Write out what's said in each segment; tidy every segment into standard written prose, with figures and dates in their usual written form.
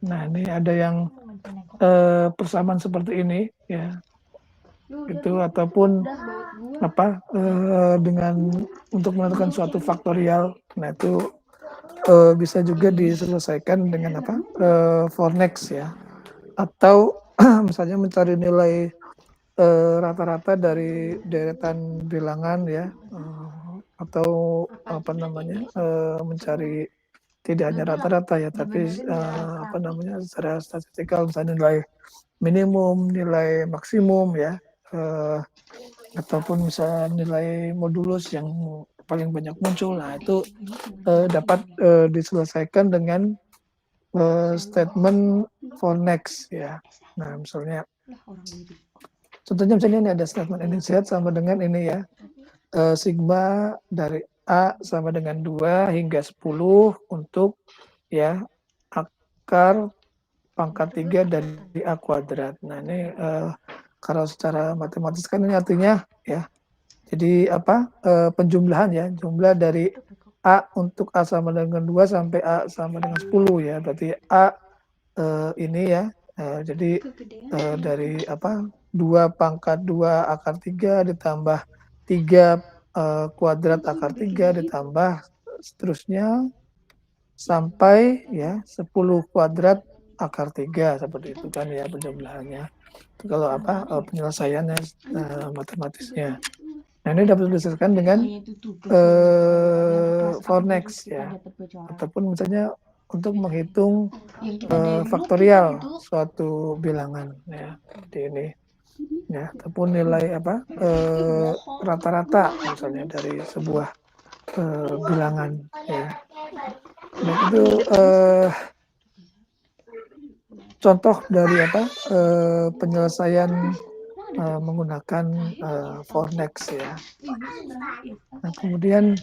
Nah, ini ada yang persamaan seperti ini ya. Itu ataupun dengan untuk menentukan suatu faktorial. Nah, itu bisa juga diselesaikan dengan Fornex ya. Atau misalnya mencari nilai rata-rata dari deretan bilangan ya, atau mencari tidak hanya rata-rata ya, tapi secara statistikal, misalnya nilai minimum, nilai maksimum ya, ataupun misalnya nilai modulus yang paling banyak muncul. Nah, itu dapat diselesaikan dengan statement Fornex ya. Nah, misalnya contohnya misalnya ini ada statement initiate sama dengan ini ya, sigma dari A sama dengan 2 hingga 10 untuk ya akar pangkat 3 dari A kuadrat. Nah, ini kalau secara matematis kan ini artinya ya, jadi penjumlahan ya, jumlah dari A untuk A sama dengan 2 sampai A sama dengan 10 ya. Berarti A ini ya, jadi dari 2 pangkat 2 akar 3 ditambah 3 kuadrat akar 3 ditambah seterusnya sampai ya 10 kuadrat akar 3, seperti itu kan ya penjumlahannya. Itu kalau penyelesaiannya matematisnya. Nah, ini dapat diselesaikan dengan Fornex ya, ataupun misalnya untuk menghitung faktorial suatu bilangan ya, seperti ini ya, ataupun nilai rata-rata misalnya dari sebuah bilangan ya. Nah, itu contoh dari penyelesaian menggunakan Fornex ya. Nah, kemudian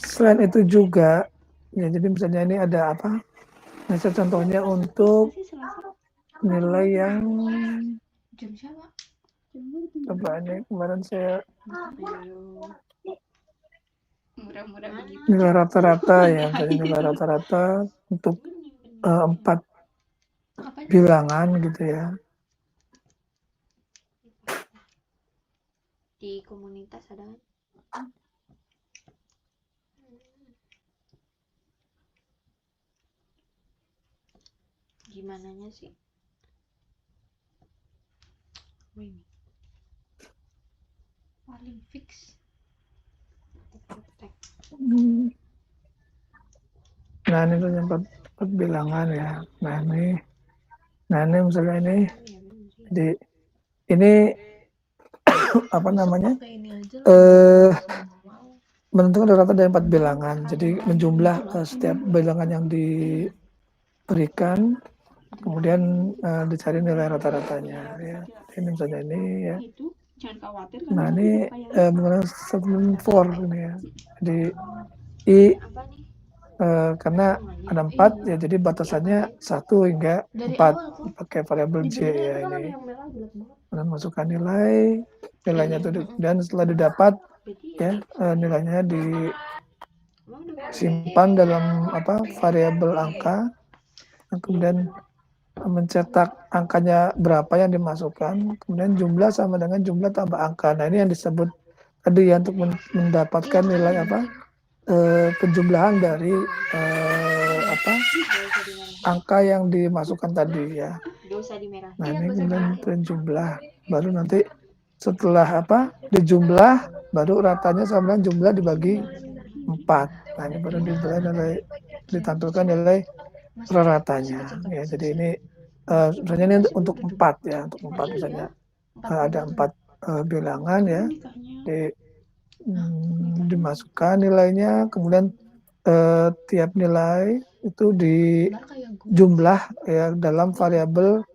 selain itu juga ya, jadi misalnya ini ada misalnya contohnya untuk nilai yang ini kemarin saya nilai rata-rata ya, misalnya nilai rata-rata untuk 4 bilangan gitu ya. Di komunitas ada gimananya sih? Paling fix. Nah, ini tuh yang 4 bilangan ya. Nah, ini misalnya ini, jadi ini menentukan rata-rata dari 4 bilangan. Jadi menjumlah setiap bilangan yang diberikan, kemudian dicari nilai rata-ratanya ya. Ini misalnya ini ya. Nah, ini menggunakan statement for ini ya. Jadi karena ada 4 ya, jadi batasannya 1 hingga 4 pakai variabel J ya ini. Dan masukkan nilainya itu, dan setelah didapat ya nilainya disimpan dalam variabel angka, kemudian mencetak angkanya berapa yang dimasukkan, kemudian jumlah sama dengan jumlah tambah angka. Nah, ini yang disebut tadi ya, untuk mendapatkan nilai penjumlahan dari angka yang dimasukkan tadi ya. Nah, ini kemudian penjumlah, baru nanti setelah dijumlah, baru ratanya sama dengan jumlah dibagi 4. Nah, ini baru ditampilkan nilai ratanya ya. Jadi ini sebenarnya ini untuk 4 ya, untuk 4 misalnya ada 4 bilangan ya, dimasukkan nilainya, kemudian tiap nilai itu dijumlah ya dalam variabel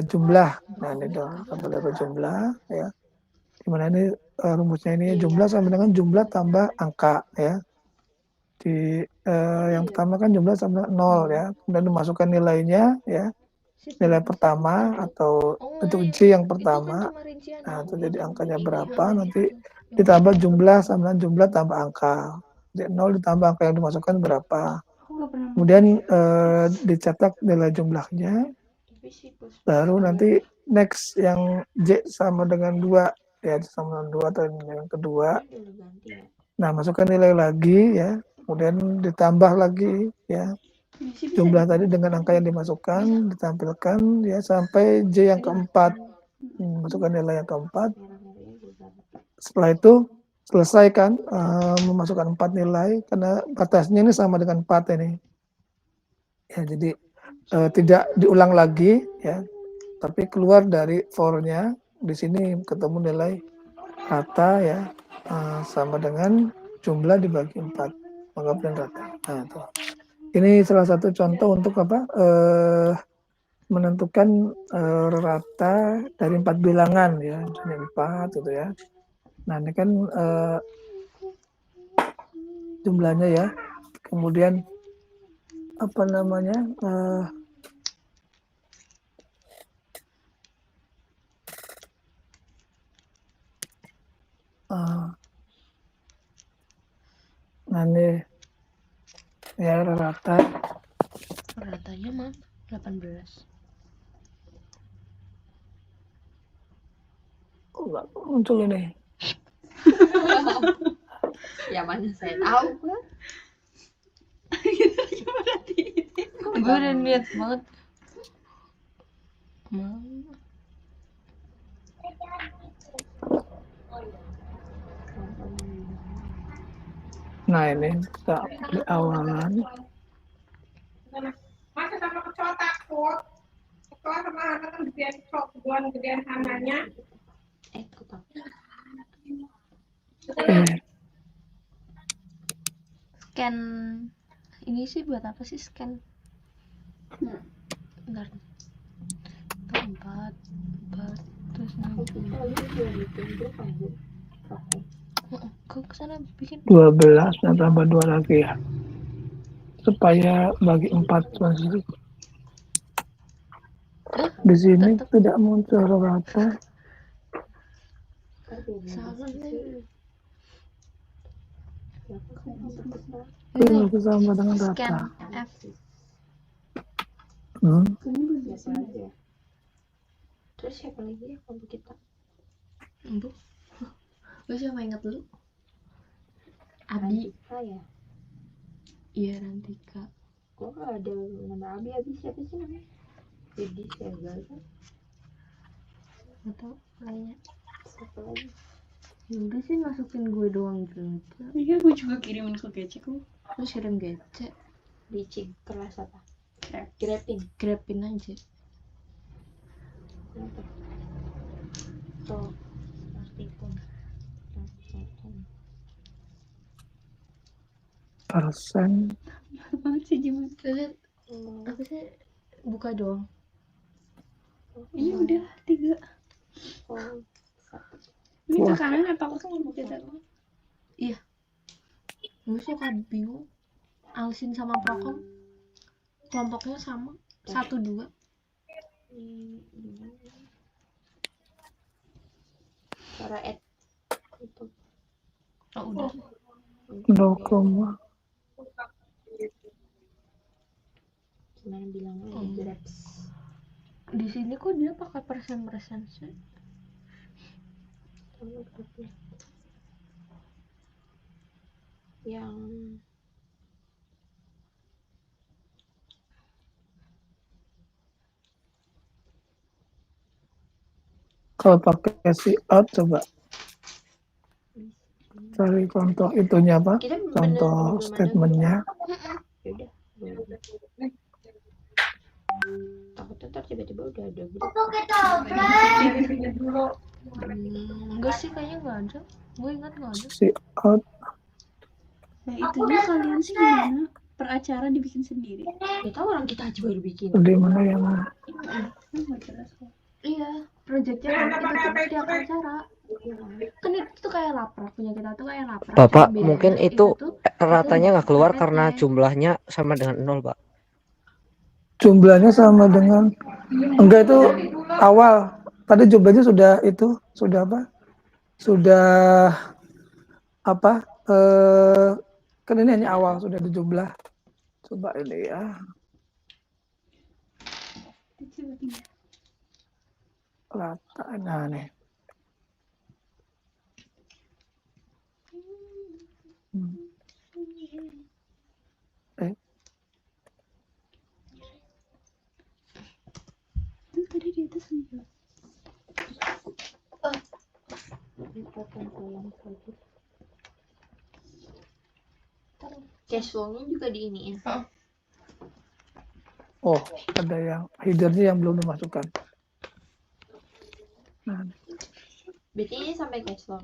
jumlah. Nah, ini dong variabel jumlah ya, dimana ini rumusnya ini jumlah sama dengan jumlah tambah angka ya. Di yang pertama kan jumlah sama 0 ya, kemudian dimasukkan nilainya ya, nilai pertama atau untuk J yang pertama. Nah, itu jadi angkanya berapa, nanti ditambah jumlah sama dengan jumlah tambah angka. Jadi 0 ditambah angka yang dimasukkan berapa. Kemudian dicetak nilai jumlahnya. Baru nanti next yang J sama dengan 2 ya, sama dengan 2 atau yang kedua. Nah, masukkan nilai lagi ya. Kemudian ditambah lagi ya. Jumlah tadi dengan angka yang dimasukkan ditampilkan ya sampai J yang keempat. Masukkan nilai yang keempat. Setelah itu selesai kan memasukkan 4 nilai karena batasnya ini sama dengan 4 ini. Ya, jadi tidak diulang lagi ya. Tapi keluar dari for-nya di sini ketemu nilai rata ya sama dengan jumlah dibagi 4 anggap dan rata. Nah, itu. Ini salah satu contoh untuk apa menentukan rata dari 4 bilangan ya, jadi 4 gitu ya. Nah, ini kan jumlahnya ya. Kemudian apa namanya nah ini ya ratanya mah 18. Enggak muncul ini. Ya mana saya tahu kan. Gue udah niat banget. Nah, ini kita di awalan. Masa sama kecoa takut? Kecoa sama anak kan gedean kecoa, gedean hananya. Scan ini sih buat apa sih scan? Bentar. 4 terus kok kesana bikin 12 dan tambah 2 lagi ya. Supaya bagi 4 masih. Di sini tidak muncul rata. Ini sama dengan rata. Scan F. Terus siapa lagi ya kalau kita? Bu. Gue siapa ingat dulu? Abi. Ya? Iya, Rantika. Kok ada nama Abi siapa sih namanya? Jadi Sergal kan? Atau lainnya? Siapa lagi? Udah sih masukin gue doang gitu. Iya, gue juga kirimin ke Gece kok. Lu kirim Gece di kelas apa? Grepin aja. Tuh, artikel. Persen. Banget sih Jiman. Lihat apa sih? Buka doang. Iya udah 3. Ini ke kanan apa ke kiri? Iya. Gue suka bingung. Alsin sama Prokom kelompoknya sama 1-2. Cara itu. Oh udah. 0, Gimana bilangnya? Di sini kok dia pakai persen sih? Yang kalau pakai si out coba cari contoh itunya apa? Contoh statementnya. Takutnya ntar tiba-tiba udah ada gitu. Enggak sih, kayaknya nggak ada. Gue ingat nggak ada. Si out. Nah itunya kalian sih gimana? Per acara dibikin sendiri? Gak tahu, orang kita aja baru bikin. Di mana yang Nggak jelas kok. Iya, proyeknya kan itu tuh setiap acara. Kan itu tuh kayak laprak, punya kita tuh kayak laprak. Bapak, Cuma mungkin bedanya itu tuh ratanya nggak keluar PPT. karena jumlahnya sama dengan 0, Pak. jumlahnya sama dengan enggak, itu awal. Tadi jumlahnya sudah apa? Sudah apa? Kan ini hanya awal, sudah dijumlah Coba ini ya. Coba pindah. Rata. Nah nih. Hmm. Tuh tadi di atas enggak. Cashflow-nya juga di ini ya. Oh, ada yang headernya yang belum dimasukkan. Nah, Berarti ini sampai cashflow.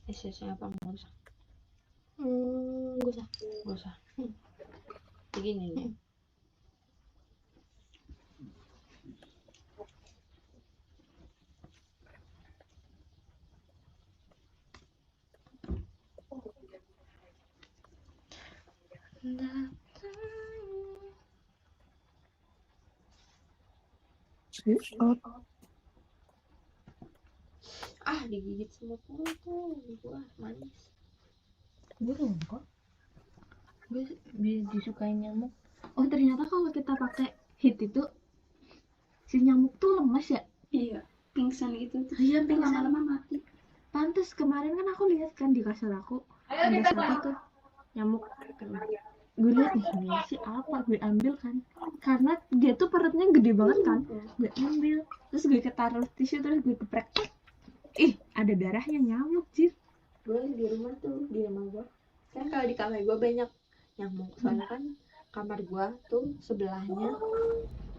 SS-nya apa nggak usah? Nggak usah. Begini nih. Digigit semut tuh gua manis. Gue belum kok. Gue disukain nyamuk. Oh ternyata kalau kita pakai hit itu si nyamuk tuh lemas ya? Iya, pingsan gitu. Iya, pingsan. Lama-lama mati. Pantes kemarin kan aku lihat kan di kasur aku ada satu tuh nyamuk. Gue lihat nih si apa, gue ambil kan karena dia tuh perutnya gede banget kan, gue ambil terus gue ketaruh tisu terus gue geprek, ada darahnya nyamuk Cip. Gue di rumah gue kan kalau di kamar gue banyak nyamuk soalnya kan kamar gue tuh sebelahnya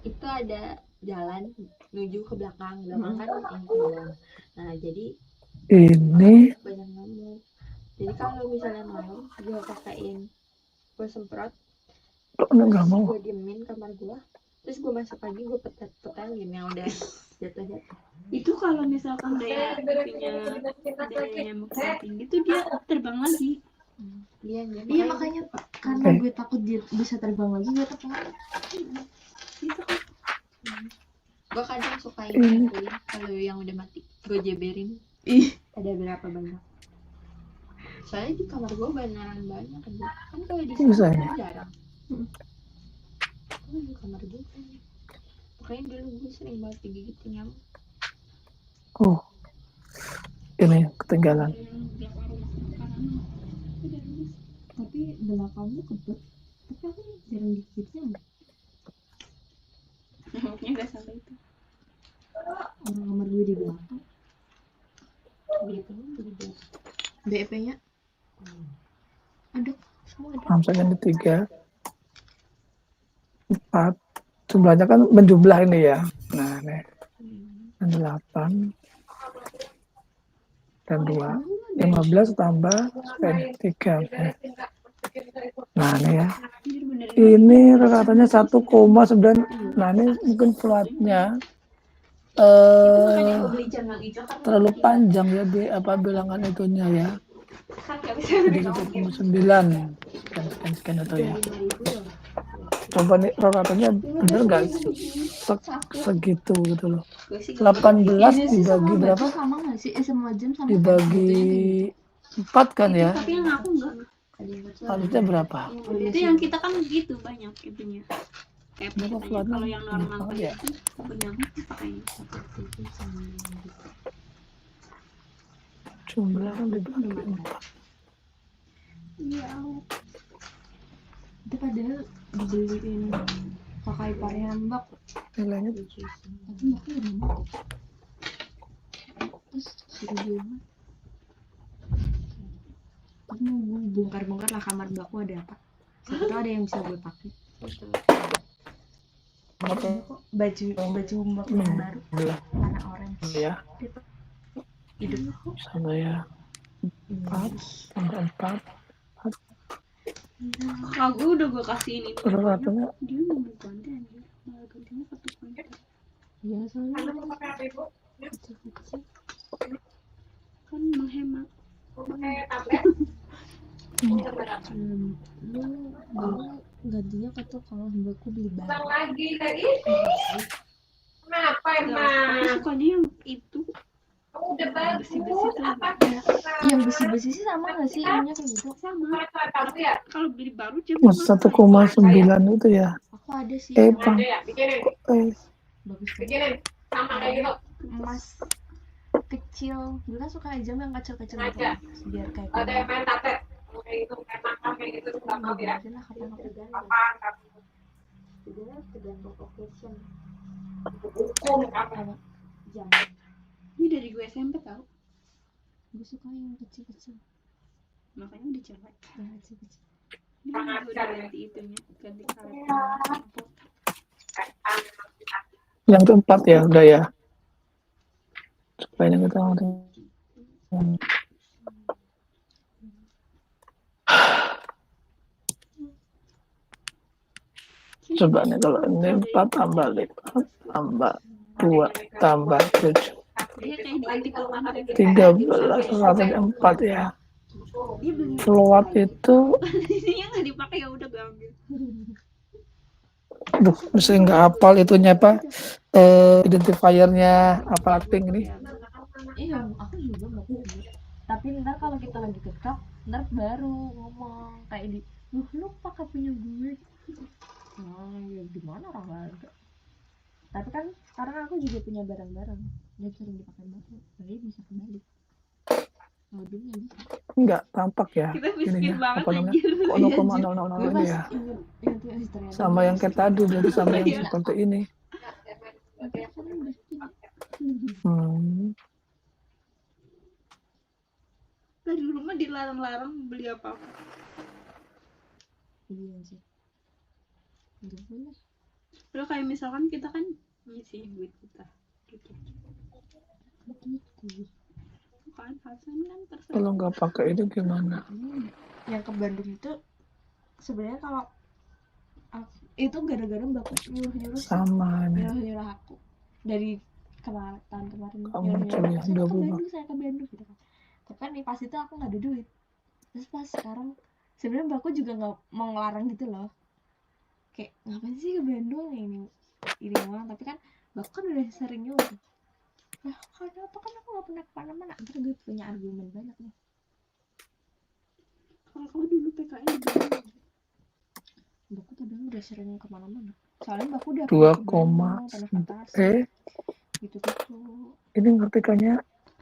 itu ada jalan menuju ke belakang kan ini kebun. Nah jadi ini banyak nyamuk. Jadi kalau misalnya malam gue pakaiin, gue semprot, nggak mau. gue diemin kamar gue, terus gue masuk lagi, gue petelin yang udah jatuh. Itu kalau misalkan daya nyamuknya tinggi tuh dia terbang lagi. Iya makanya karena gue takut dia bisa terbang lagi, gue takut gitu kan. Gue kadang suka ini kalau yang udah mati gue jeberin. Ada berapa banyak, soalnya di kamar gue beneran banyak kan kalau di sana jarang. Di kamar gue makanya dulu gue sering banget digigit nyamuk. Oh, ini ketinggalan. Tapi belakangnya kebet, tapi aku jarang digigitnya. Nyamuknya gak sampai itu. Orang kamar gue di belakang. BP-nya ada semua ada. Misalnya ini 3, 4, jumlahnya kan menjumlah ini ya. Nah, nih. 8 dan 2, 15 tambah 3. Nah, ini ya. Ini katanya 1,9. Nah, ini mungkin plotnya terlalu panjang ya, bilangan itunya ya. Jadi 1,9 dan sekian itu ya. Coba nih rata-ratanya bener nggak segitu gitu loh. 18 dibagi berapa? Sama nggak sih? Semua jam sama dibagi 4 kan ya? Tapi yang aku enggak. Harusnya berapa? Itu yang kita kan gitu banyak itunya. Kayak Berapa plotnya? kalau yang normal Ya. itu benang pakai Jumlah kan dibagi 4. Iya. Itu padahal dibeliin kakak iparnya Mbak. Nilainya Tapi Mbaknya udah mau. Terus suruh bilang. Aku mau bongkar-bongkar lah kamar Mbakku ada apa. Siapa tahu ada yang bisa gue pakai. Kok baju Mbak yang baru warna orange. ya. Hidup Sama ya. 4 tambah 4. Aku udah gue kasih ini. Rata-ratanya Dia mau ganti aja. Malah gantinya 1 poin. Iya soalnya Kan menghemat. lu gantinya ke tukang Mbakku beli baru. lagi. Kenapa emang? Aku sukanya yang itu. Kamu udah bagus. Bersih-bersih tuh Apa? yang bersih-bersih sih sama nggak sih ininya kayak gitu? Sama. Tahu ya? Kalau beli baru cuma Mas 1,9 itu ya. Aku ada sih Bang. Ada ya, bikinin. bagus banget. Bikinin. Sama kayak gitu. Emas kecil, dulu kan suka jam yang kecil-kecil gitu Ada. biar kayak Ada yang main tate. Kayak gitu, kayak makan kayak gitu. Nggak tahu ya. lah kapan-kapan. Apa? Sebenarnya tergantung occasion. Hukum apa? Jam. Ini dari gue SMP tau. Gue suka yang kecil-kecil, Makanya udah jelek. yang kecil-kecil. Ini udah ganti itunya, ganti karet. Yang keempat ya udah ya. Supaya kita coba nih kalau ini 4 tambah 5 tambah 2 tambah 7 Dia kayak diganti kalau mana 13 104 ya. dia beli Kilowatt itu isinya nggak dipakai ya udah gue ambil. bisa nggak hafal itunya apa identifiernya apa ping ini. Iya, aku juga nggak tahu. Tapi ntar kalau kita lagi ketok, ntar baru ngomong kayak di, lu pakai punya gue. Nah, ya gimana orang nggak ada. Tapi kan sekarang aku juga punya barang-barang dan sering dipakai banget, jadi bisa kembali. Mobilnya bisa. Nggak tampak ya Kita miskin ininya banget apa namanya anjir. 0,000 Gue ini pas ya inget yang historia sama yang kayak tadi jadi sama yang Iya. seperti ini. Dari rumah dilarang-larang beli apa-apa. Iya sih. Nggak boleh. Kalau kayak misalkan kita kan ngisi duit kita gitu. Gitu. Kan Hasan kan terserah. Kalau nggak pakai itu gimana? Yang ke Bandung itu sebenarnya kalau itu gara-gara mbakku nyuruh Sama nih nyuruh aku dari tahun kemarin kamu nyuruh coba saya ke 20 Bandung gitu kan. Tapi kan nih pas itu aku nggak ada duit. Terus pas sekarang sebenarnya mbakku juga nggak mau ngelarang gitu loh. Kayak ngapain sih ke Bandung ini doang. Tapi kan mbakku kan udah sering nyuruh. Nah, kenapa kan aku nggak pernah kemana-mana? Ntar gue punya argumen banyak nih. Kalau kamu dulu PKN di Bandung, Mbakku kadang udah sering kemana-mana. Soalnya mbakku udah 2, pernah ke Tasik, gitu-gitu. ini ngertikannya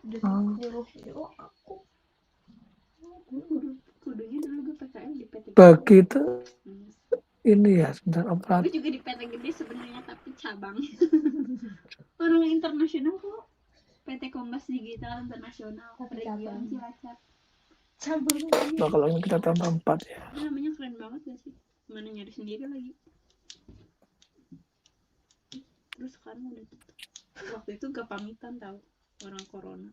Udah nyuruh yuk aku. kudunya dulu gue PKN di PT bagi itu Hmm. ini ya sebentar operator Gue juga di PT gede sebenarnya tapi cabang. Orang internasional kok. PT Kompas Digital Internasional. Tapi Region cabang. Cilacap. Cabang. nah, kalau ini kita tambah 4 ya Itu namanya keren banget gak sih? Mana nyari sendiri lagi. Terus sekarang udah tutup. Waktu itu gak pamitan tau orang corona.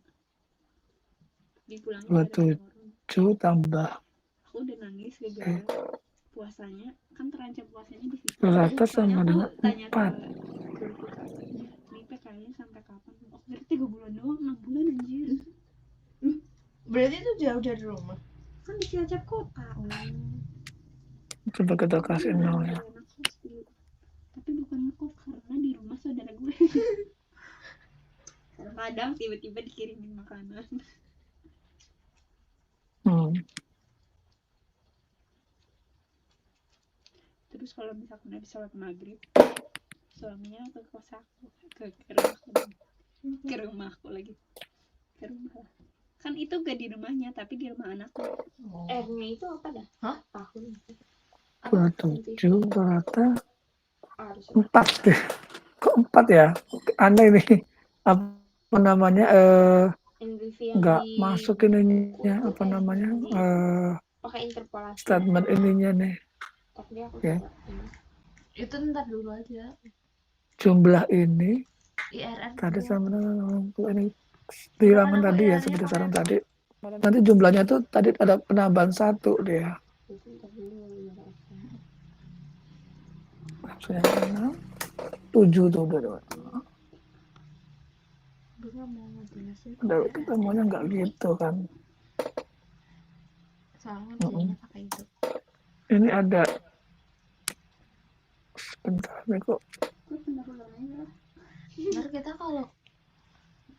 Dipulangin gara-gara 27 corona. tambah Aku udah nangis gara-gara puasanya kan terancam puasanya di situ. rata sama Soalnya dengan aku tanya 4 guruku kan, ini PKN sampai kapan? Oh, berarti 3 bulan doang, 6 bulan anjir. Berarti itu jauh dari rumah. Kan di Cilacap kota. coba kita kasih 0 ya Enak kos dulu. Tapi bukan ngekos karena di rumah saudara gue. Kadang tiba-tiba dikirimin makanan. Terus kalau misalkan habis sholat maghrib, suaminya ke kos aku, ke rumahku lagi, ke rumah lah. Kan itu gak di rumahnya tapi di rumah anakku. R-nya itu apa dah? Hah? Tahun. 27 rata Harus 4 deh kok 4 ya aneh ini apa namanya nggak masuk ininya apa namanya pakai interpolasi. statement ininya nih Tapi aku ya. Itu ntar dulu aja. jumlah ini IRR tadi dulu. sama dengan ini bilangan Kan aku tadi ya IRR-nya seperti pakai saran tadi nanti jumlahnya tuh tadi ada penambahan 1 deh ya maksudnya 7 tuh udah Gue nggak mau ngejelasin. kita maunya nggak gitu kan Soalnya bilangnya pakai itu. ini ada sebentar nih kok Gue bener ulangannya lah. Ntar kita kalau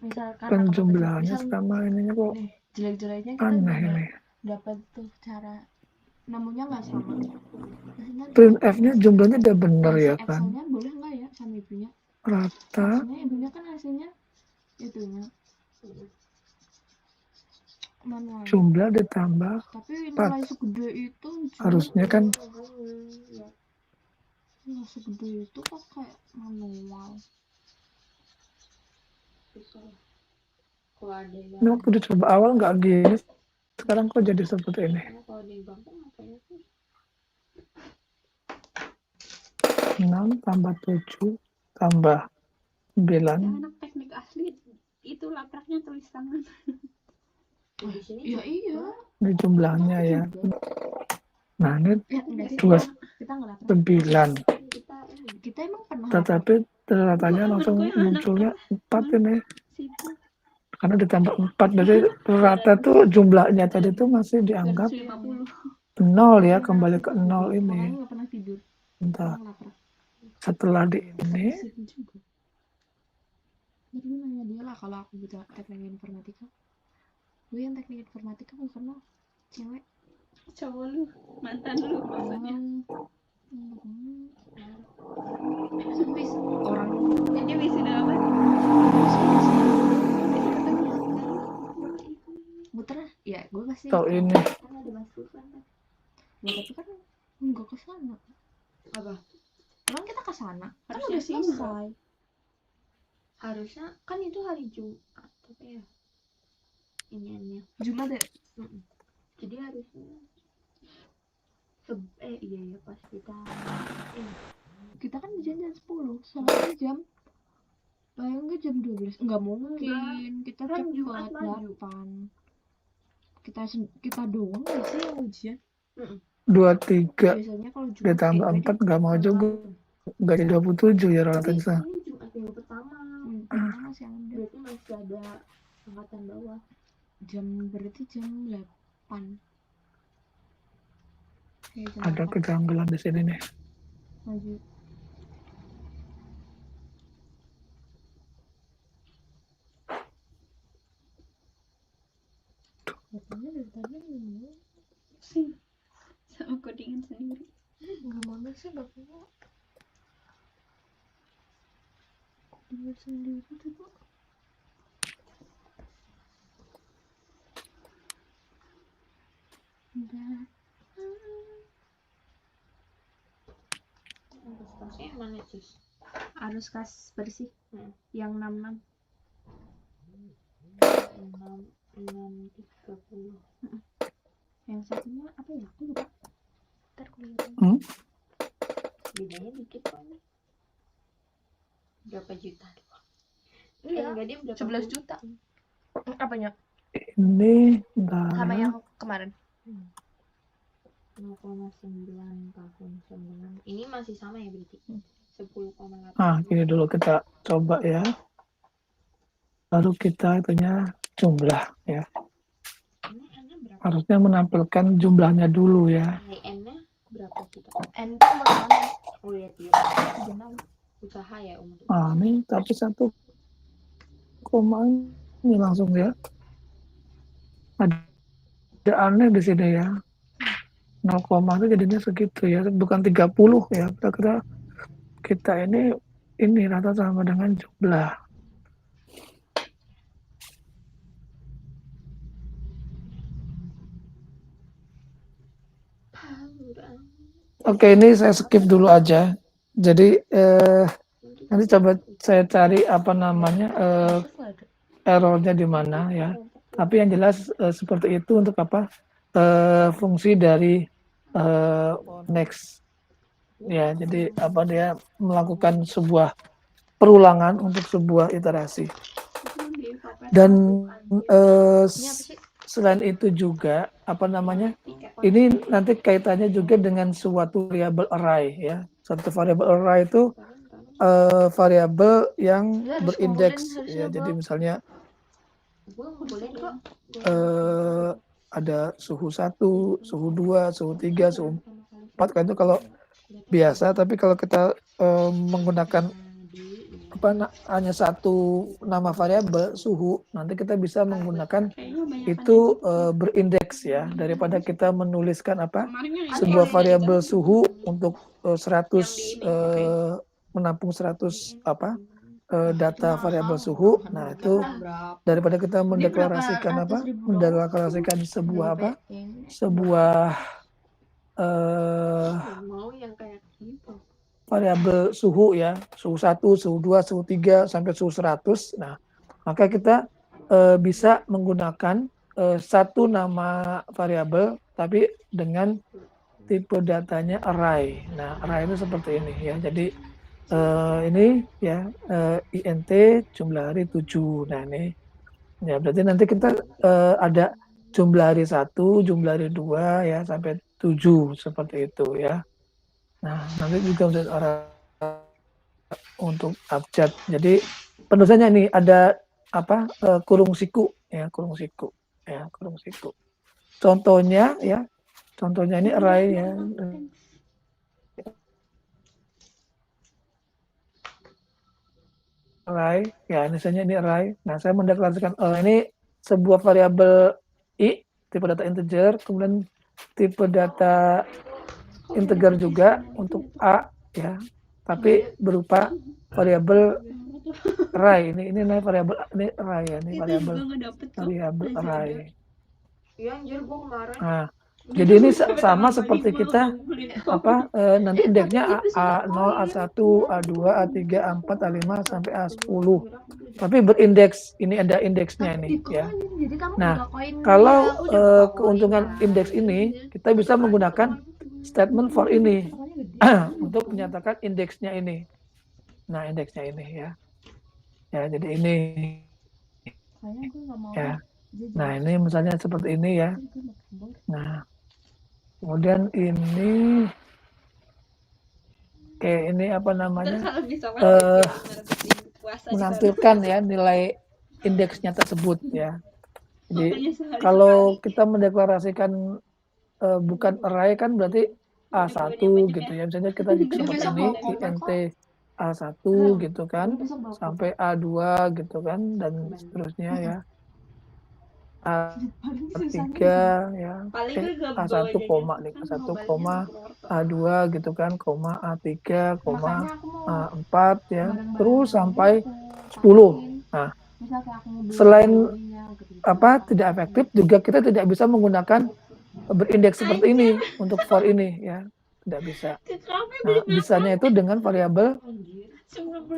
Misalkan penjumlahannya sama ininya kok nih jelek-jeleknya kita aneh juga ini. dapat tuh cara nemunya nggak sama. Maksudnya Printf-nya jumlahnya udah bener si ya kan, Excel-nya boleh nggak ya sama ibunya? rata. Maksudnya ibunya kan hasilnya itunya manual. Jumlah ditambah Tapi 4. nilai segede itu Harusnya kan nilai segede itu kok kayak manual. Kalau ada yang ini waktu dicoba awal nggak gini, sekarang kok jadi seperti ini. kalau di bangku ngapain sih? 6 tambah 7 tambah 9. anak teknik asli itu lapraknya tulis tangan. Di sini Ya iya. Ini jumlahnya ya. Nah ini Ya enggak sih. 29. Kita nggak lapar. Kita emang pernah lapar. Tetapi ternyatanya langsung munculnya 4 ini. Situ Karena ditambah 4. Jadi rata tuh jumlahnya tadi tuh masih dianggap 50. 0 ya. Kembali ke 0 Makanya ini. nggak pernah tidur. Entah. Orang lapar. Setelah di ini. Situ juga. Jadi gue nanya dia lah kalau aku buta teknik informatika. Gue yang teknik informatika bukan cewek. Cowok lu, mantan lu maksudnya. Wis orang Jadi wisuda apa? muter ya gue kasih Atau ini. kan ada masukan kan? ya tapi kan enggak ke sana. Apa? Emang kita ke sana kan Harusnya udah sih selesai. Harusnya kan itu hari Jumat tapi ya iniannya. Jumat deh. Jadi harusnya iya pas kita Kita kan janjian 10 soalnya jam bayang nggak jam 12 nggak mungkin kita Kan cepet Jumat maju. 8 kita doang nggak sih yang ujian 23 biasanya kalau Jumat ditambah 4 nggak mau juga. Nggak jadi 27 ya rata-rata. ini Jumat minggu pertama pertama masih ada berarti masih ada angkatan bawah. berarti jam 8 ya, jam Ada 8. kejanggalan di sini nih. Maju. Katanya dari tadi ngomong Sih. Sama codingan sendiri. gimana sih bapaknya codingan sendiri tuh kok. Udah. Presentasinya mana Cus? Arus kas bersih yang 66. 6:30. Yang satunya apa ya? Aku lupa. Ntar kuliah. Bedanya dikit kok ini. Berapa juta doang? Iya, Enggak dia berapa 11 juta. Apanya? Ini enggak Sama ya. yang kemarin. 0,9 tahun 9. Ini masih sama ya berarti? 10,8. Nah, ini dulu kita coba ya. Lalu kita itunya jumlah ya. Ini N-nya berapa? Harusnya menampilkan jumlahnya dulu ya. N-nya berapa kita? N tuh umur mana? Oh iya, dia Jangan. usaha ya umur. Ini tapi 1 koma ini langsung ya. Ada aneh di sini ya. 0, itu jadinya segitu ya. Bukan 30 ya. Kira-kira kita ini rata sama dengan jumlah. Oke, ini saya skip dulu aja. Jadi nanti coba saya cari apa namanya errornya di mana ya. Tapi yang jelas seperti itu untuk apa fungsi dari next ya. Jadi apa dia melakukan sebuah perulangan untuk sebuah iterasi. Dan selain itu juga apa namanya ini nanti kaitannya juga dengan suatu variabel array ya. Suatu variabel array itu variabel yang berindeks ya. Jadi misalnya ada suhu 1, suhu 2, suhu 3, suhu 4 kan itu kalau biasa. Tapi kalau kita menggunakan hanya satu nama variabel suhu, nanti kita bisa menggunakan Kayaknya banyak itu berindeks ya, daripada kita menuliskan sebuah variabel suhu untuk 100 menampung 100 data variabel suhu. Nah, itu daripada kita mendeklarasikan sebuah sebuah mau yang kayak gitu. variabel suhu ya, suhu 1, suhu 2, suhu 3 sampai suhu 100. Nah, maka kita bisa menggunakan satu nama variabel tapi dengan tipe datanya array. Nah, array itu seperti ini ya. Jadi ini ya int jumlah hari 7. Nah, ini ya berarti nanti kita ada jumlah hari 1, jumlah hari 2 ya sampai 7 seperti itu ya. Nah, nanti juga untuk abjad. Jadi penulisannya ini ada kurung siku ya, kurung siku ya, kurung siku. Contohnya ini array ya. Array ya, misalnya ini array. Nah, saya mendeklarasikan ini sebuah variabel i tipe data integer, kemudian tipe data integer juga untuk a ya, tapi berupa variabel array. Ini variabel ini array ya, ini variabel array. Iya anjir gua kemarin. Nah, jadi ini sama seperti kita nanti indeksnya A0, A1, A2, A3, A4, A5 sampai A10. Tapi berindeks, ini ada indeksnya ini ya. Nah, kalau keuntungan indeks ini kita bisa menggunakan statement for ini untuk menyatakan indeksnya ini. Nah, indeksnya ini ya. Ya, jadi ini. Ya. Nah, ini misalnya seperti ini ya. Nah, kemudian ini kayak ini menampilkan ya nilai indeksnya tersebut ya. Jadi kalau kita mendeklarasikan bukan array kan berarti A1 gitu ya. Misalnya kita seperti ini int A1 gitu kan sampai A2 gitu kan dan seterusnya ya. A3 ya, A1 koma nih, A1 koma A2 gitu kan, koma A3 koma A4 ya, terus sampai 10. Nah, selain tidak efektif juga kita tidak bisa menggunakan berindeks seperti ini untuk for ini ya, tidak bisa. Nah, bisanya itu dengan variabel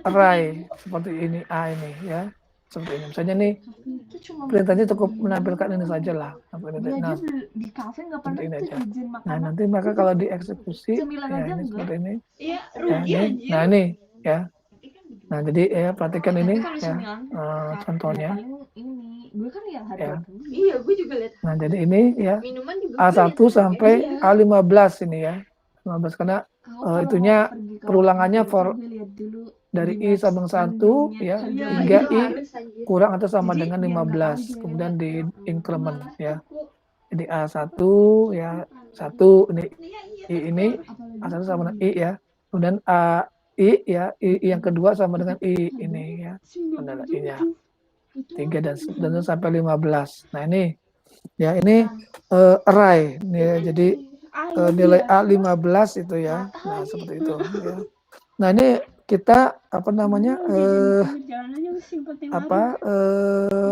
array seperti ini A ini ya. Seperti ini. Misalnya nih perintahnya cukup menampilkan ini saja lah. Nah, seperti ini aja. Nah, nanti maka kalau dieksekusi ya ini seperti ini. Ya, ini. Nah, ini ya. Nah, jadi ya perhatikan ini ya contohnya. Ya. Iya, gue juga lihat. Nah, jadi ini ya A1 sampai A15 ini ya. 15 karena itunya perulangannya for dari I sambung 1 ya hingga I kurang atau sama dengan 15, kemudian di increment ya. Jadi A1 ya 1 ini A1 sama dengan I ya. Kemudian I ya I yang kedua sama dengan I ini ya. Adalah I-nya 3 dan sampai 15. Nah, ini ya ini array nih, jadi nilai A15 itu ya. Nah, seperti itu ya. Nah, ini kita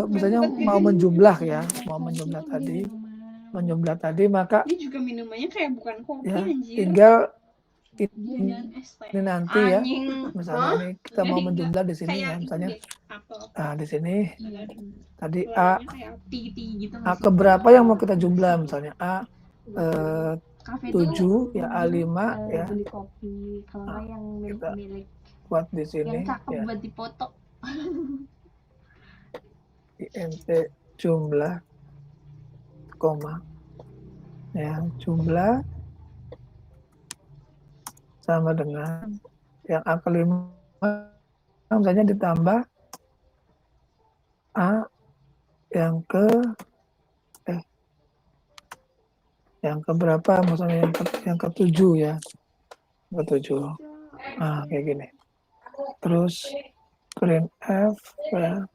misalnya mau menjumlah tadi maka ini juga minumannya kayak bukan kopi ya, anjir. tinggal Nestle. ini nanti ya misalnya ini kita mau menjumlah di sini ya, misalnya di sini tadi A keberapa yang mau kita jumlah, misalnya A 7 ya A5 ya. Beli kopi kalau yang milik buat di sini yang cakep ya. buat dipoto. int jumlah koma ya jumlah sama dengan yang A kelima misalnya ditambah A yang ke berapa, misalnya yang ke-7 ya, ke-7. Nah, kayak gini. Terus print F ya.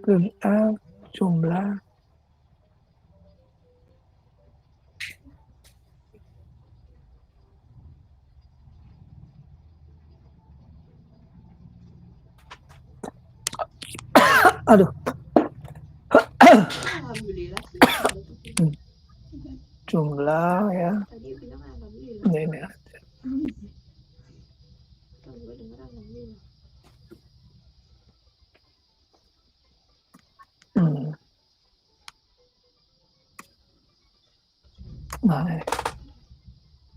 Print F jumlah aduh Alhamdulillah sih. jumlah ya Tadi bilang alhamdulillah. ini Kalau gue denger alhamdulillah. Nah, ini.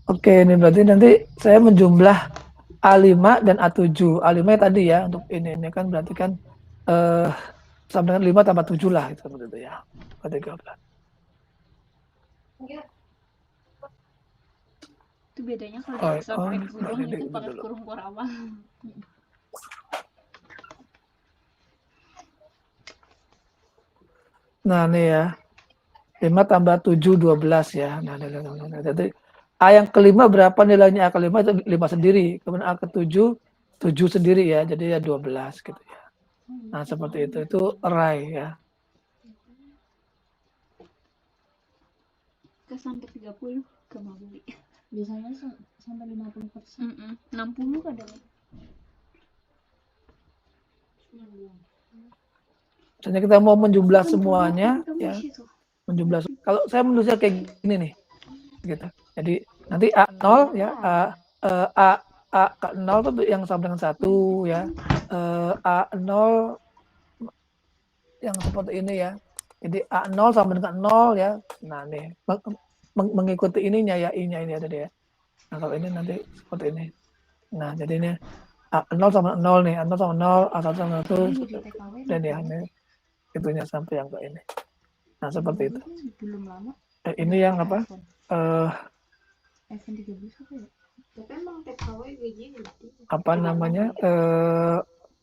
Oke, ini berarti nanti saya menjumlah A5 dan A7. A5 tadi ya untuk ini kan berarti kan sama dengan 5 tambah 7 lah itu seperti itu ya. 13. Itu bedanya kalau Oh, sampai oh, kurung ini itu pakai dulu. kurung korawa. Nah, ini ya. 5 tambah 7 12 ya. Nah, jadi A yang kelima berapa nilainya? A kelima itu 5 sendiri. Kemudian A ke-7 7 sendiri ya. Jadi ya 12 gitu ya. Nah, seperti itu. Itu array ya. Ke sampai 30 ke mau beli. Biasanya sampai 50%. 60 kadang. Misalnya kita mau menjumlah semuanya ya. Menjumlah kalau saya menulisnya kayak gini nih. Gitu. Jadi nanti A0 ya, A0 itu yang sama dengan 1 ya. A0 yang seperti ini ya. Jadi A0 sama dengan 0 ya. Nah, nih mengikuti ininya ya, I-nya ini tadi ya. Nah, kalau ini nanti seperti ini. Nah, jadi ini A0 sama 0 nih, A0 sama 0, A1 sama 1 dan ya ini itunya sampai yang ke ini. Nah, seperti itu. Belum lama. Ini yang apa? iPhone 13 apa ya? Tapi emang TKW kayak gini. Apa namanya?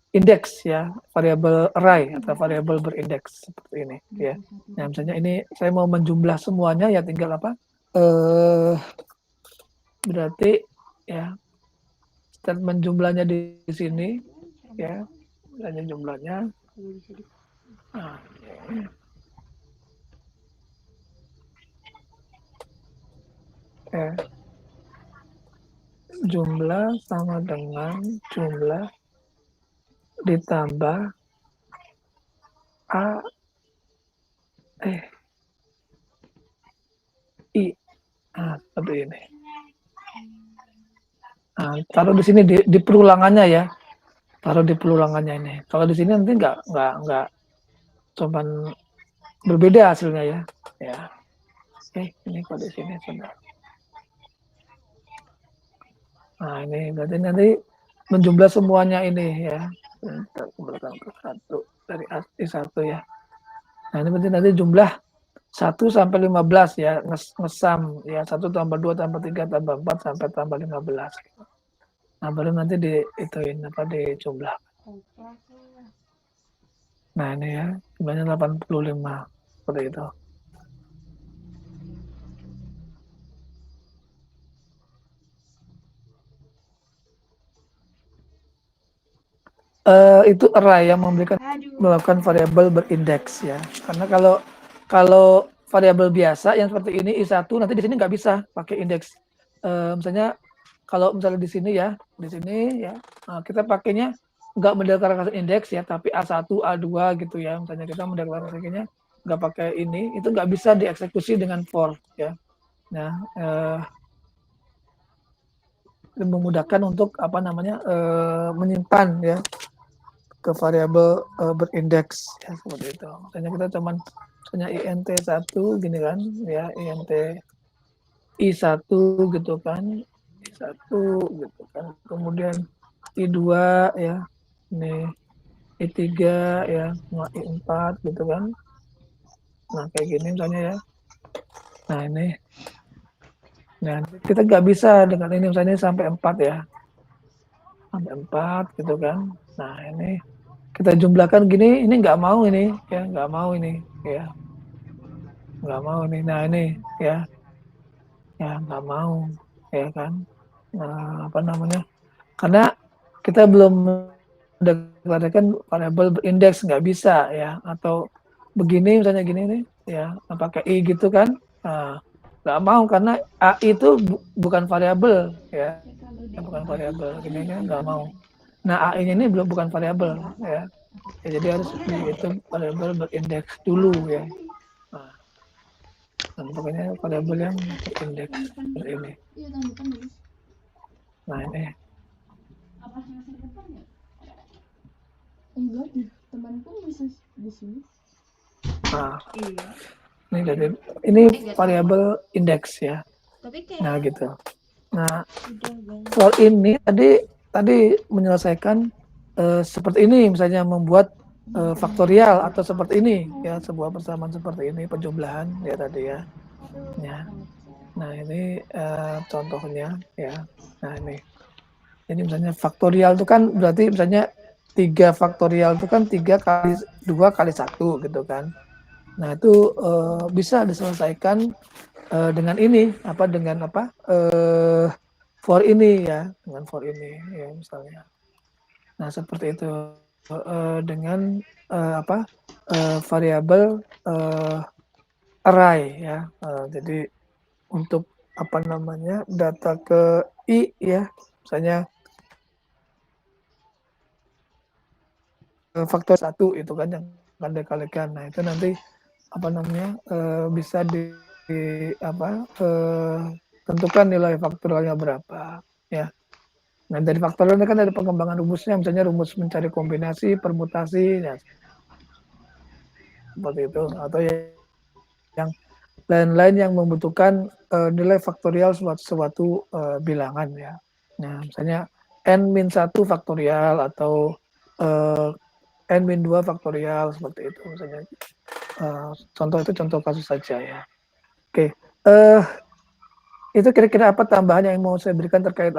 Indeks ya, variabel array atau variabel berindeks seperti ini ya. Nah, misalnya ini saya mau menjumlah semuanya ya tinggal apa? Berarti ya statement jumlahnya di sini ya, misalnya jumlahnya. Nah, jumlah sama dengan jumlah ditambah I. Nah, seperti ini. Nah, taruh di sini di perulangannya ya. Taruh di perulangannya ini. Kalau di sini nanti nggak cuman berbeda hasilnya ya. Ya. Ini kalau di sini sudah. Nah, ini berarti nanti menjumlah semuanya ini ya. Kita kumpulkan ke 1 dari I1 ya. Nah, ini berarti nanti jumlah 1 sampai 15 ya, ngesam ya, 1 tambah 2 tambah 3 tambah 4 sampai tambah 15. Nah, baru nanti diituin apa dijumlah. Nah, ini ya, jumlahnya 85 seperti itu. Itu array yang melakukan variabel berindeks ya. Karena kalau variabel biasa yang seperti ini I1 nanti di sini nggak bisa pakai indeks. Misalnya kalau misalnya di sini ya, kita pakainya nggak mendeklarasikan indeks ya, tapi A1, A2 gitu ya. Misalnya kita mendeklarasikannya nggak pakai ini, itu nggak bisa dieksekusi dengan for ya. Nah, memudahkan untuk apa namanya menyimpan ya ke variabel berindeks ya seperti itu. Misalnya kita cuman misalnya int1 gini kan ya, int i1 gitu kan, i1 gitu kan, kemudian i2 ya, ini i3 ya, i4 gitu kan. Nah, kayak gini misalnya ya. Nah, ini. Nah, kita nggak bisa dengan ini misalnya sampai 4 ya. Sampai 4 gitu kan. Nah, ini kita jumlahkan gini, ini nggak mau ini ya, nggak mau ini ya, nggak mau ini. Nah, ini ya, ya nggak mau, ya kan. Nah, apa namanya? Karena kita belum mendeklarasikan variabel berindeks, nggak bisa ya, atau begini misalnya gini nih ya, pakai i gitu kan. Nah, nggak mau karena a itu bukan variabel ya, bukan variabel gini kan, nggak mau. Nah, AI ini bukan variabel ya. Ya, jadi harus dihitung variabel berindeks dulu ya. Nah, dan pokoknya variabel yang berindeks ini. Iya, tahun depan lulus. Nah, ini Apa semester depan ya? Enggak deh, temanku bisa di sini. nah, Iya. ini dari ini variabel indeks ya. Tapi kayak Nah, gitu. Nah, udah banyak. soal ini tadi menyelesaikan seperti ini, misalnya membuat faktorial atau seperti ini ya, sebuah persamaan seperti ini, penjumlahan ya tadi ya. Ya. Nah, ini contohnya ya. Nah, ini misalnya faktorial itu kan berarti misalnya 3 faktorial itu kan 3 kali 2 kali 1 gitu kan. Nah, itu bisa diselesaikan dengan ini dengan for ini ya, dengan for ini ya misalnya. Nah, seperti itu dengan variabel array ya. Jadi untuk data ke i ya, misalnya faktor 1 itu kan yang akan dikalikan. Nah, itu nanti bisa tentukan nilai faktorialnya berapa ya. Nah, dari faktorial kan ada pengembangan rumusnya, misalnya rumus mencari kombinasi, permutasi ya, seperti itu, atau yang lain-lain yang membutuhkan nilai faktorial suatu bilangan ya. Nah, misalnya n-1 faktorial atau n-2 faktorial seperti itu misalnya. Contoh kasus saja ya. Oke. Itu kira-kira apa tambahan yang mau saya berikan terkait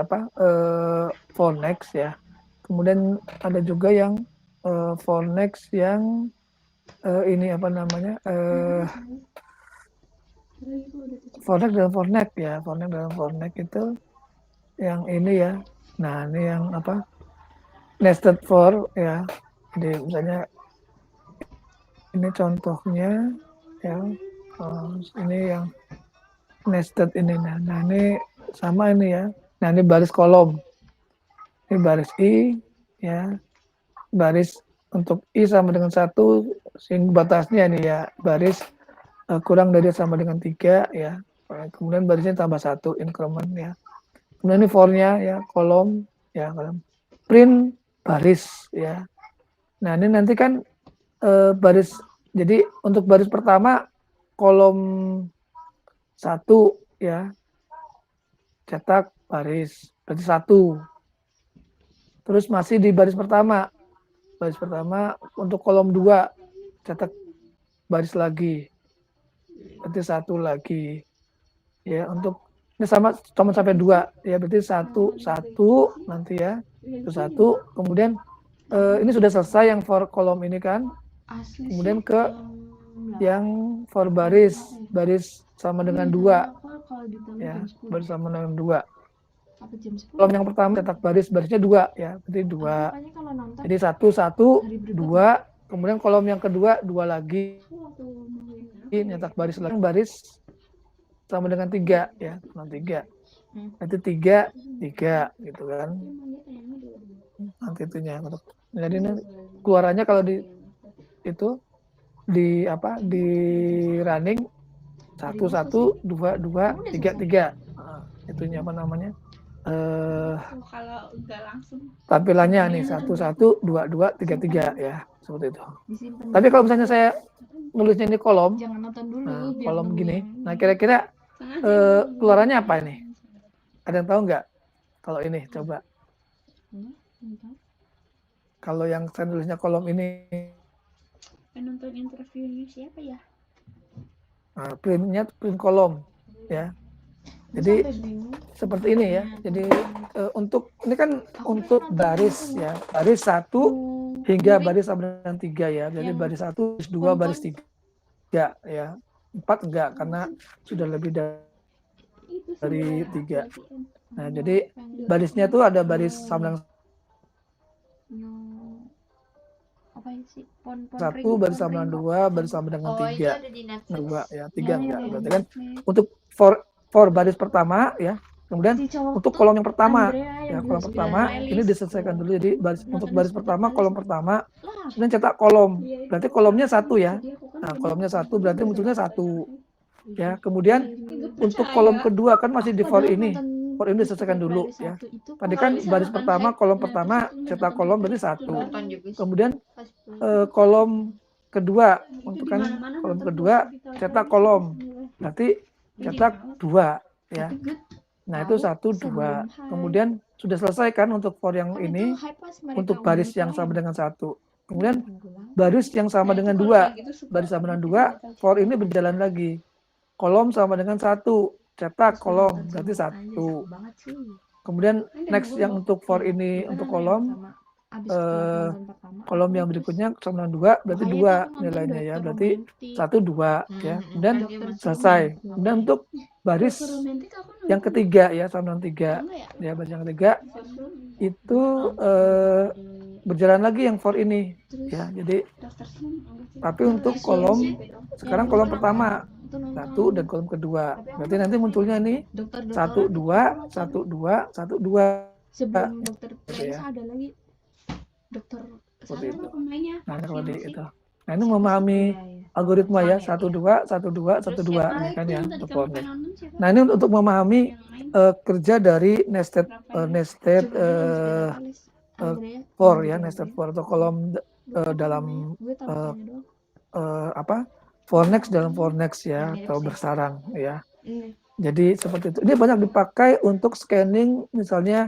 for next ya. Kemudian ada juga yang for next yang ini for next dalam for next ya. For next dalam for next itu yang ini ya. Nah, ini yang nested for ya. Jadi misalnya ini contohnya ya. Ini yang nested ini. Nah, ini sama ini ya. Nah, ini baris kolom. Ini baris i ya. Baris untuk i sama dengan 1 sehingga batasnya ini ya baris kurang dari sama dengan 3 ya. Kemudian barisnya tambah 1 increment ya. Kemudian ini for-nya ya kolom ya, kolom. Print baris ya. Nah, ini nanti kan baris, jadi untuk baris pertama kolom 1 ya, cetak baris berarti 1. Terus masih di baris pertama untuk kolom 2 cetak baris lagi berarti 1 lagi ya. Untuk ini sama sampai 2 ya, berarti 1 nanti ya, itu 1. Kemudian ini sudah selesai yang for kolom ini kan, kemudian ke yang for baris sama dengan 2 ya, baris sama dengan 2. Kolom yang pertama cetak barisnya 2 ya, berarti 2. Jadi 1 2, kemudian kolom yang kedua 2 lagi, nyetak baris lagi, baris sama dengan 3 ya, 3. Nanti 3 gitu kan. Nanti itunya. Jadi ini keluarannya kalau di running 1 1 2 2 3 3. Itunya kalau enggak langsung tampilannya nih 1 1 2 2 3 3 ya, seperti itu. Tapi kalau misalnya saya nulisnya ini kolom, nah, kolom gini, nah kira-kira keluarannya apa ini? Ada yang tahu nggak? Kalau ini coba. Kalau yang saya nulisnya kolom ini, nonton interviewnya siapa ya? nah, print kolom ya. Jadi seperti ini ya. Jadi untuk ini kan untuk baris ya, baris 1 hingga baris sama dengan 3 ya. Jadi baris 1, baris 2, baris 3 ya. 4 enggak karena sudah lebih dari dari 3. Nah, jadi barisnya tuh ada baris sambungan apa sih? Pon 1, baris sambungan 2, baris sambungan dengan Oh, itu 3. ada di Netflix. 2 ya, 3 enggak. Iya, Berarti kan untuk for baris pertama ya. Kemudian si cowok untuk tuh kolom yang pertama Andrea ya, yang kolom dulu pertama Spiritualis. ini diselesaikan dulu. Jadi untuk baris pertama, Spiritualis. kolom pertama, Lah, kemudian cetak kolom. iya, Berarti itu kolomnya kan 1 ya. jadi aku kan Nah, dulu kolomnya pas 1 berarti munculnya 1 ya. Iya. Kemudian untuk kolom kedua kan masih di for Padahal ini. nonton For ini diselesaikan dulu Spiritualis ya. 1 itu Tadi kalau kan misalkan baris pertama, kolom pertama, cetak kolom berarti 1. Nonton juga sih. Kemudian Pas pulang. kolom kedua untuk kan kolom kedua cetak kolom berarti cetak 2 ya. Nah, itu 1 2. Kemudian sudah selesai kan untuk for yang ini, untuk baris yang sama dengan 1. Kemudian baris yang sama dengan 2, baris sama dengan 2, for ini berjalan lagi. Kolom sama dengan 1, cetak kolom berarti 1. Kemudian next yang untuk for ini untuk kolom kolom yang berikutnya sama dengan 2 berarti 2 nilainya ya. Berarti 1 2 ya. Kemudian selesai. Kemudian untuk baris yang ketiga ya sama dengan 3 ya, baris yang ketiga itu berjalan lagi yang for ini ya. Jadi tapi untuk kolom sekarang kolom pertama 1 dan kolom kedua berarti nanti munculnya ini 1 2 1 2 1 2 sebelum dokter ya. ada lagi dokter Seperti itu. pemainnya. Nah, kalau di itu. Nah, ini memahami algoritma ya 1 2 1 2 1 2 ini kan ya untuk for-nya. Nah, ini untuk memahami kerja dari nested for ya, nested for atau kolom dalam for next dalam for next ya atau bersarang ya. Jadi seperti itu. Ini banyak dipakai untuk scanning misalnya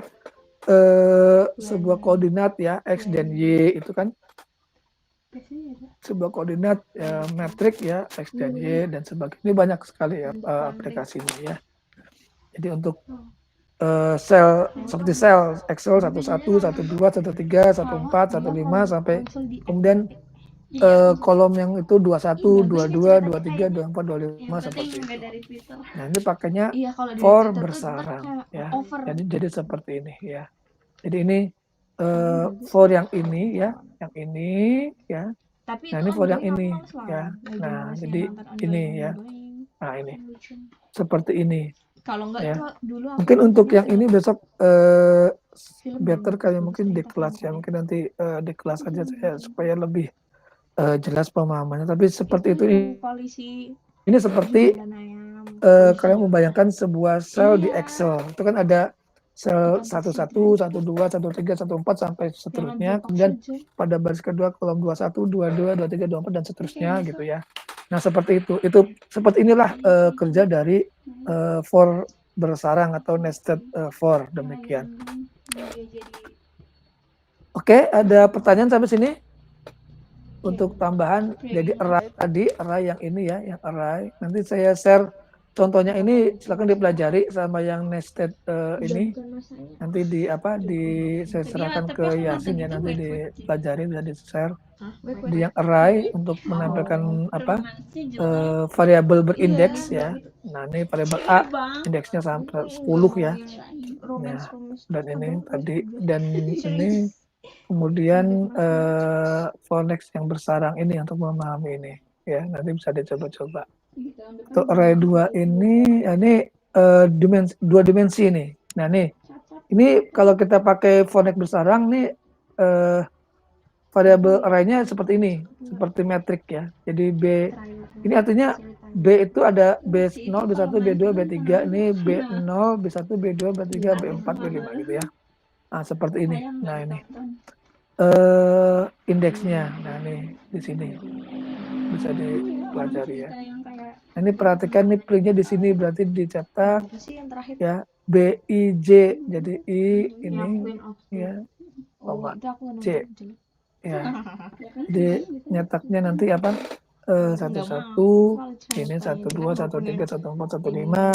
sebuah koordinat ya x dan y itu kan sebuah koordinat metrik ya x dan y dan sebagainya. Ini banyak sekali ya aplikasinya ya. Jadi untuk sel seperti sel Excel 11, 12, 13, 14, 15 sampai kemudian kolom yang itu 21, 22, 23, 24, 25 seperti itu. Nah, ini pakainya for bersarang ya. Jadi seperti ini ya. Jadi ini for yang ini ya, yang ini ya. Nah, ini for yang ini ya. Nah, jadi ini ya. Nah, ini seperti ini. Kalau enggak ya. itu dulu Mungkin untuk yang ini besok better kayak mungkin di kelas ya. Mungkin nanti di kelas aja saya supaya lebih jelas pemahamannya. Tapi seperti itu ini seperti kalian membayangkan sebuah sel di Excel. Itu kan ada sel 11, 12, 13, 14 sampai seterusnya. Kemudian pada baris kedua kolom 21, 22, 23, 24 dan seterusnya gitu ya. Nah, seperti itu. Itu seperti inilah kerja dari for bersarang atau nested for demikian. Oke, ada pertanyaan sampai sini? Untuk tambahan, jadi array yang ini ya, yang array. Nanti saya share contohnya ini, silakan dipelajari sama yang nested ini. Nanti saya serahkan ke Yasin ya, nanti dipelajari, bisa di-share. Di yang array untuk menampilkan variabel berindeks ya. Nah, ini variabel A, indeksnya sampai 10 ya. Nah, dan ini tadi, dan ini kemudian for next yang bersarang ini untuk memahami ini ya, nanti bisa dicoba-coba. Untuk array 2 ini dua dimensi ini. Nah, ini kalau kita pakai for next bersarang nih variabel array-nya seperti ini, seperti metrik ya. Jadi B ini artinya B itu ada B0, B1, B2, B3, ini B0, B1, B2, B3, B4, B5 gitu ya. Nah, seperti ini. Nah, ini indeksnya. Nah, ini di sini bisa dipelajari ya. Nah, ini perhatikan nih printnya di sini berarti dicetak ya B I J, jadi I ini ya koma C ya. Di nyetaknya nanti apa 11 ini 12 13 14 15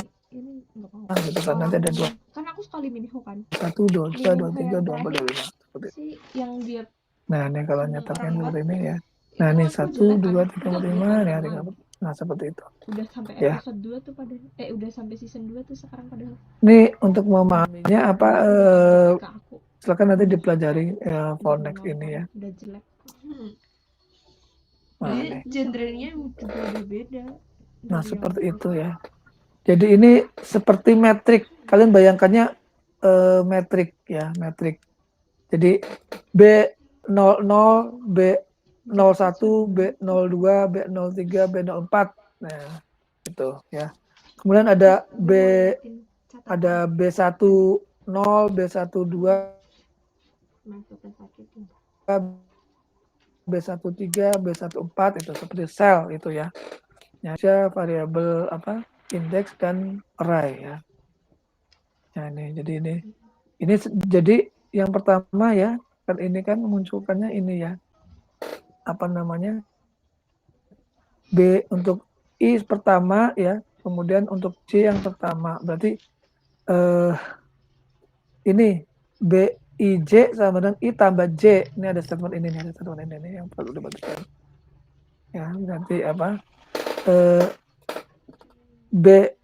nah gitu kan, nanti ada 2 kan aku sekali minho kan 1 2 2 3 2 4 2 5 si yang dia nah ini kalau nyetaknya seperti ini ya. Nah ini 1 2 3 4 5 nih Nah, seperti itu. Udah sampai Ya. episode 2 tuh pada udah sampai season 2 tuh sekarang padahal. Ini untuk memahaminya apa Ke aku silakan nanti dipelajari udah Phonics nonton, ini ya. udah jelek. Nah, Jadi ini. genrenya juga udah beda. Nah, Dari seperti yang itu ya. Jadi ini seperti metrik. Kalian bayangkannya metrik ya, metrik. Jadi B00, B01, B02, B03, B04. Nah, itu ya. Kemudian ada B10, B12, B13, B14 itu seperti sel itu ya. Ada variabel apa? Indeks dan array ya. Nah, jadi ini jadi yang pertama ya, kan ini kan memunculkannya ini ya. Apa namanya? B untuk I pertama ya, kemudian untuk C yang pertama. Berarti ini BIJ sama dengan I tambah J. Ini ada statement ini nih, ada statement ini yang perlu dibaca. Ya, nanti apa? B11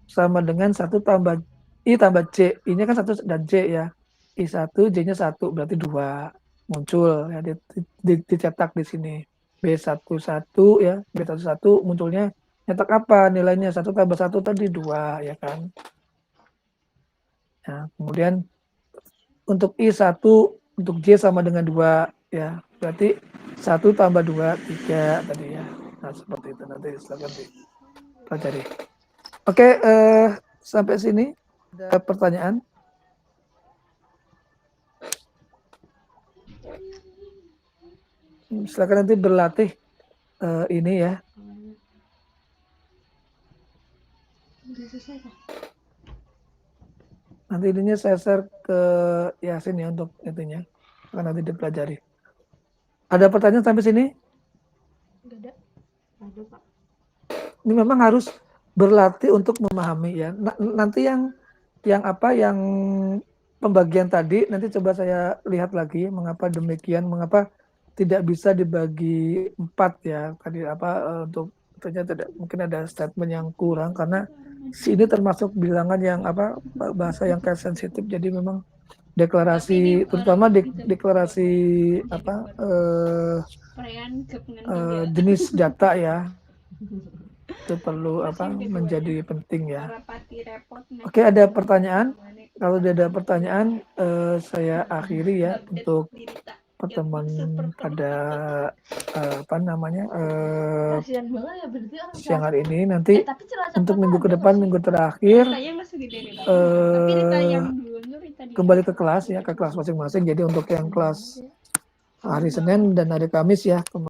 sama dengan 1 tambah I tambah J. Ini kan 1 dan J ya. I1, J-nya 1, berarti 2. Muncul ya, dicetak di sini. B11 ya, B11 munculnya nyetak apa nilainya? 1 tambah 1 tadi 2 ya kan. Nah, kemudian untuk I1 untuk J sama dengan 2 ya. Berarti 1 tambah 2, 3 tadi ya. Nah, seperti itu nanti silakan dipelajari. Oke, sampai sini ada pertanyaan? Silakan nanti berlatih ini ya. Nanti ininya saya share ke Yasin ya untuk itunya. Akan nanti dipelajari. Ada pertanyaan sampai sini? Enggak ada. Ada, Pak. Ini memang harus berlatih untuk memahami ya. Nanti yang pembagian tadi nanti coba saya lihat lagi mengapa demikian, mengapa tidak bisa dibagi 4 ya. Tadi untuk ternyata mungkin ada statement yang kurang karena sini termasuk bilangan yang bahasa yang kayak sensitif, jadi memang deklarasi terutama deklarasi jenis data ya itu perlu menjadi penting ya. Oke, ada pertanyaan? Kalau ada pertanyaan saya akhiri ya untuk pertemuan pada siang hari ini. Nanti untuk minggu ke depan, minggu terakhir kembali ke kelas ya, ke kelas masing-masing. Jadi untuk yang kelas hari Senin dan hari Kamis ya